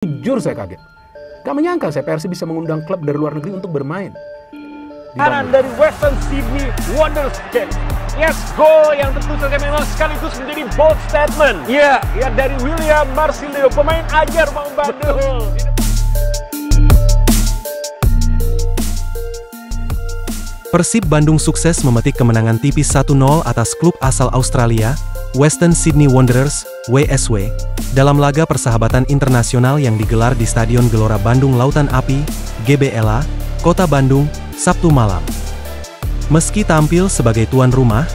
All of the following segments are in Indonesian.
Jujur saya kaget. Gak menyangka saya Persib bisa mengundang klub dari luar negeri untuk bermain. Kanan dari Western Sydney Wanderers. Yes, gol yang tentu saja memang sekaligus menjadi bold statement. Ya dari William Marsilio, pemain ajar Bang Bandung. Persib Bandung sukses memetik kemenangan tipis 1-0 atas klub asal Australia, Western Sydney Wanderers, WSW, dalam laga persahabatan internasional yang digelar di Stadion Gelora Bandung Lautan Api, GBLA, Kota Bandung, Sabtu malam. Meski tampil sebagai tuan rumah,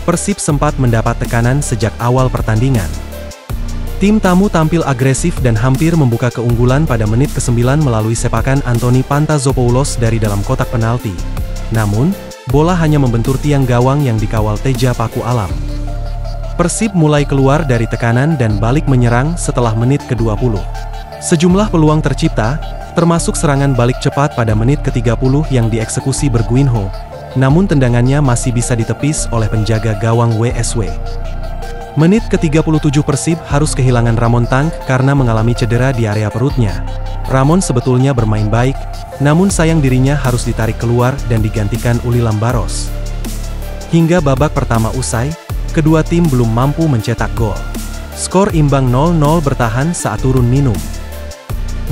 Persib sempat mendapat tekanan sejak awal pertandingan. Tim tamu tampil agresif dan hampir membuka keunggulan pada menit ke-9 melalui sepakan Anthony Pantazopoulos dari dalam kotak penalti. Namun, bola hanya membentur tiang gawang yang dikawal Teja Paku Alam. Persib mulai keluar dari tekanan dan balik menyerang setelah menit ke-20. Sejumlah peluang tercipta, termasuk serangan balik cepat pada menit ke-30 yang dieksekusi Berguinho, namun tendangannya masih bisa ditepis oleh penjaga gawang WSW. Menit ke-37 Persib harus kehilangan Ramon Tank karena mengalami cedera di area perutnya. Ramon sebetulnya bermain baik, namun sayang dirinya harus ditarik keluar dan digantikan Uli Lambaros. Hingga babak pertama usai, kedua tim belum mampu mencetak gol. Skor imbang 0-0 bertahan saat turun minum.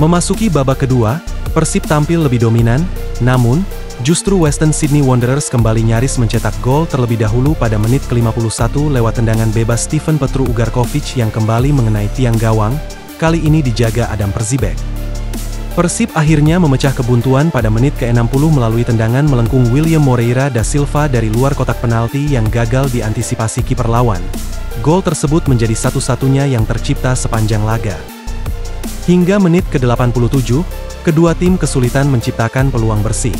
Memasuki babak kedua, Persib tampil lebih dominan, namun, justru Western Sydney Wanderers kembali nyaris mencetak gol terlebih dahulu pada menit ke-51 lewat tendangan bebas Steven Petru Ugarkovic yang kembali mengenai tiang gawang, kali ini dijaga Adam Perzibek. Persib akhirnya memecah kebuntuan pada menit ke-60 melalui tendangan melengkung William Moreira da Silva dari luar kotak penalti yang gagal diantisipasi kiper lawan. Gol tersebut menjadi satu-satunya yang tercipta sepanjang laga. Hingga menit ke-87, kedua tim kesulitan menciptakan peluang bersih.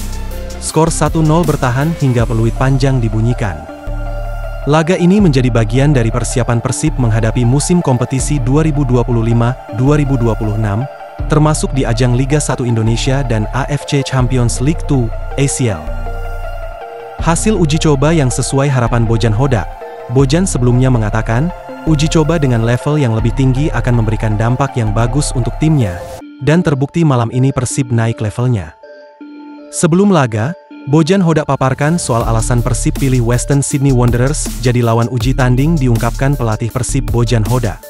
Skor 1-0 bertahan hingga peluit panjang dibunyikan. Laga ini menjadi bagian dari persiapan Persib menghadapi musim kompetisi 2025-2026, termasuk di ajang Liga 1 Indonesia dan AFC Champions League 2, ACL. Hasil uji coba yang sesuai harapan Bojan Hodak. Bojan sebelumnya mengatakan, uji coba dengan level yang lebih tinggi akan memberikan dampak yang bagus untuk timnya, dan terbukti malam ini Persib naik levelnya. Sebelum laga, Bojan Hodak paparkan soal alasan Persib pilih Western Sydney Wanderers jadi lawan uji tanding diungkapkan pelatih Persib Bojan Hodak.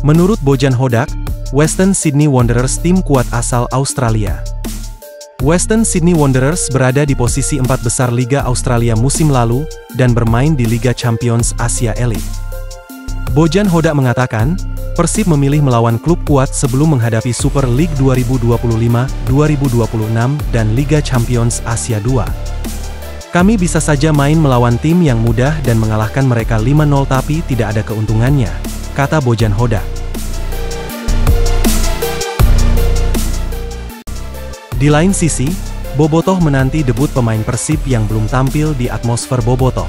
Menurut Bojan Hodak, Western Sydney Wanderers tim kuat asal Australia. Western Sydney Wanderers berada di posisi 4 besar Liga Australia musim lalu, dan bermain di Liga Champions Asia Elite. Bojan Hodak mengatakan, Persib memilih melawan klub kuat sebelum menghadapi Super League 2025-2026 dan Liga Champions Asia 2. Kami bisa saja main melawan tim yang mudah dan mengalahkan mereka 5-0 tapi tidak ada keuntungannya, kata Bojan Hodak. Di lain sisi, Bobotoh menanti debut pemain Persib yang belum tampil di atmosfer Bobotoh.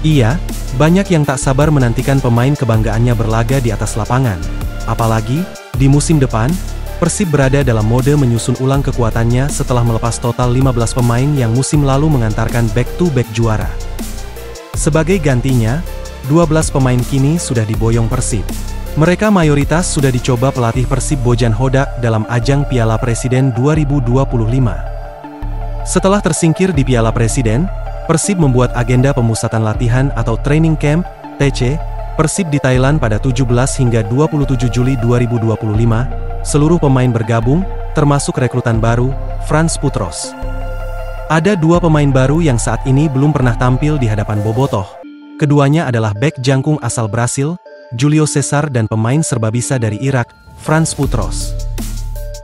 Iya, banyak yang tak sabar menantikan pemain kebanggaannya berlaga di atas lapangan. Apalagi, di musim depan, Persib berada dalam mode menyusun ulang kekuatannya setelah melepas total 15 pemain yang musim lalu mengantarkan back-to-back juara. Sebagai gantinya, 12 pemain kini sudah diboyong Persib. Mereka mayoritas sudah dicoba pelatih Persib Bojan Hodak dalam ajang Piala Presiden 2025. Setelah tersingkir di Piala Presiden, Persib membuat agenda pemusatan latihan atau training camp, TC, Persib di Thailand pada 17 hingga 27 Juli 2025, seluruh pemain bergabung, termasuk rekrutan baru, Frans Putros. Ada dua pemain baru yang saat ini belum pernah tampil di hadapan Bobotoh. Keduanya adalah bek jangkung asal Brasil, Julio Cesar dan pemain serbabisa dari Irak, Frans Putros.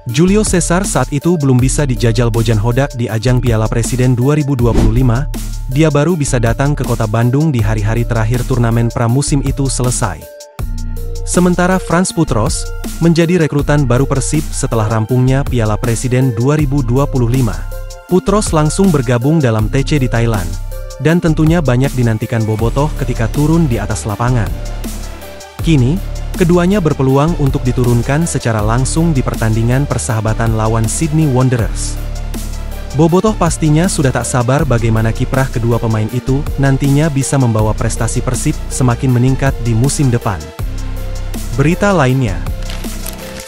Julio Cesar saat itu belum bisa dijajal Bojan Hodak di ajang Piala Presiden 2025, dia baru bisa datang ke kota Bandung di hari-hari terakhir turnamen pramusim itu selesai. Sementara Frans Putros, menjadi rekrutan baru Persib setelah rampungnya Piala Presiden 2025. Putros langsung bergabung dalam TC di Thailand, dan tentunya banyak dinantikan Bobotoh ketika turun di atas lapangan. Kini, keduanya berpeluang untuk diturunkan secara langsung di pertandingan persahabatan lawan Sydney Wanderers. Bobotoh pastinya sudah tak sabar bagaimana kiprah kedua pemain itu nantinya bisa membawa prestasi Persib semakin meningkat di musim depan. Berita lainnya,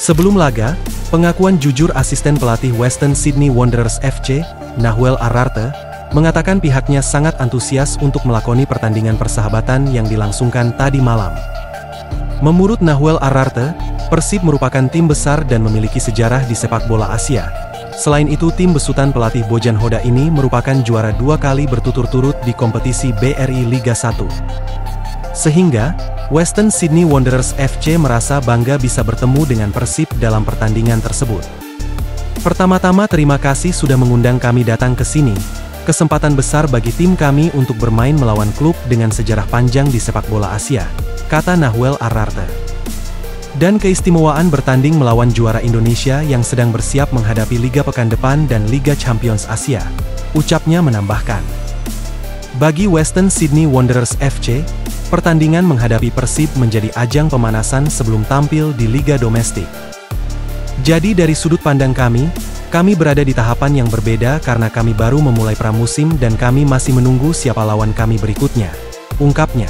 Sebelum laga, pengakuan jujur asisten pelatih Western Sydney Wanderers FC, Nahuel Arrarte, mengatakan pihaknya sangat antusias untuk melakoni pertandingan persahabatan yang dilangsungkan tadi malam. Menurut Nahuel Arrarte, Persib merupakan tim besar dan memiliki sejarah di sepak bola Asia. Selain itu, tim besutan pelatih Bojan Hoda ini merupakan juara 2 kali berturut-turut di kompetisi BRI Liga 1. Sehingga, Western Sydney Wanderers FC merasa bangga bisa bertemu dengan Persib dalam pertandingan tersebut. Pertama-tama terima kasih sudah mengundang kami datang ke sini. Kesempatan besar bagi tim kami untuk bermain melawan klub dengan sejarah panjang di sepak bola Asia, kata Nahuel Arrarte. Dan keistimewaan bertanding melawan juara Indonesia yang sedang bersiap menghadapi Liga Pekan Depan dan Liga Champions Asia, ucapnya menambahkan. Bagi Western Sydney Wanderers FC, pertandingan menghadapi Persib menjadi ajang pemanasan sebelum tampil di Liga Domestik. Jadi dari sudut pandang kami berada di tahapan yang berbeda karena kami baru memulai pramusim dan kami masih menunggu siapa lawan kami berikutnya, ungkapnya.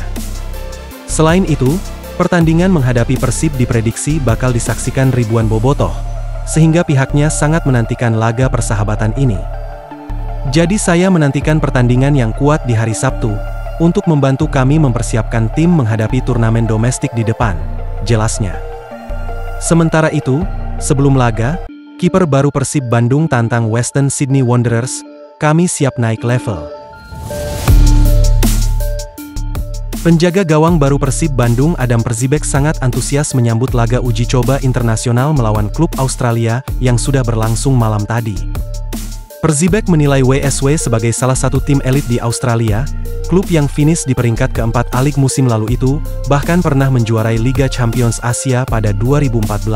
Selain itu, pertandingan menghadapi Persib diprediksi bakal disaksikan ribuan bobotoh, sehingga pihaknya sangat menantikan laga persahabatan ini. Jadi saya menantikan pertandingan yang kuat di hari Sabtu, untuk membantu kami mempersiapkan tim menghadapi turnamen domestik di depan, jelasnya. Sementara itu, sebelum laga, kiper baru Persib Bandung tantang Western Sydney Wanderers, kami siap naik level. Penjaga gawang baru Persib Bandung Adam Perzibek sangat antusias menyambut laga uji coba internasional melawan klub Australia yang sudah berlangsung malam tadi. Perzibek menilai WSW sebagai salah satu tim elit di Australia, klub yang finish di peringkat keempat A-League musim lalu itu, bahkan pernah menjuarai Liga Champions Asia pada 2014.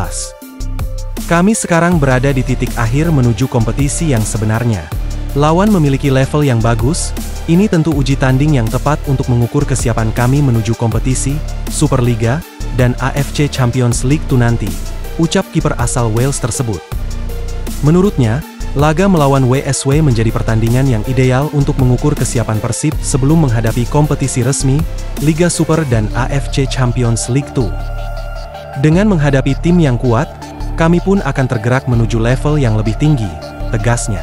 Kami sekarang berada di titik akhir menuju kompetisi yang sebenarnya. Lawan memiliki level yang bagus, ini tentu uji tanding yang tepat untuk mengukur kesiapan kami menuju kompetisi, Superliga, dan AFC Champions League nanti, ucap kiper asal Wales tersebut. Menurutnya, laga melawan WSW menjadi pertandingan yang ideal untuk mengukur kesiapan Persib sebelum menghadapi kompetisi resmi, Liga Super dan AFC Champions League 2. Dengan menghadapi tim yang kuat, kami pun akan tergerak menuju level yang lebih tinggi, tegasnya.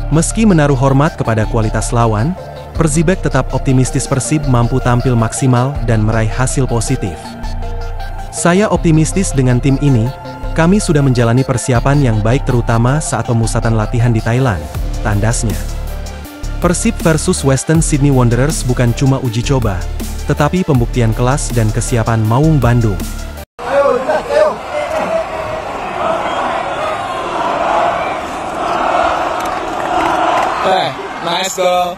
Meski menaruh hormat kepada kualitas lawan, Perzibek tetap optimistis Persib mampu tampil maksimal dan meraih hasil positif. Saya optimistis dengan tim ini, kami sudah menjalani persiapan yang baik terutama saat pemusatan latihan di Thailand, tandasnya. Persib versus Western Sydney Wanderers bukan cuma uji coba, tetapi pembuktian kelas dan kesiapan Maung Bandung. Nice goal.